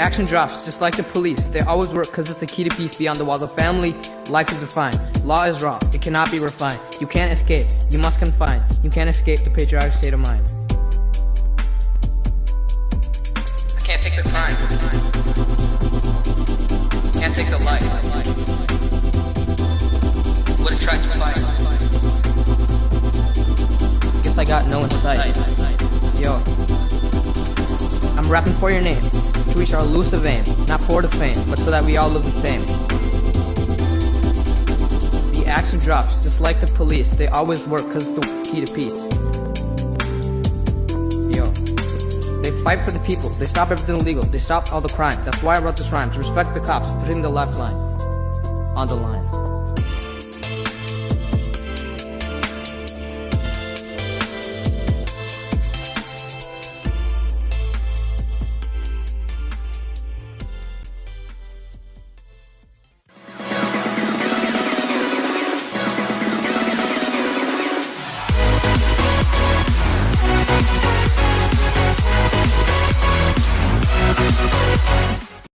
action drops, just like the police. They always work cause it's the key to peace. Beyond the walls of family, life is defined. Law is raw, it cannot be refined. You can't escape, you must confine. You can't escape the patriotic state of mind. I can't take the crime. Can't take the life. Would have tried to fight. Guess I got no insight. Yo, I'm rapping for your name, to reach our elusive aim, not for the fame, but so that we all live the same. The action drops, just like the police. They always work cause it's the key to peace. Yo, they fight for the people, they stop everything illegal, they stop all the crime. That's why I wrote this rhyme, to respect the cops, putting the lifeline on the line.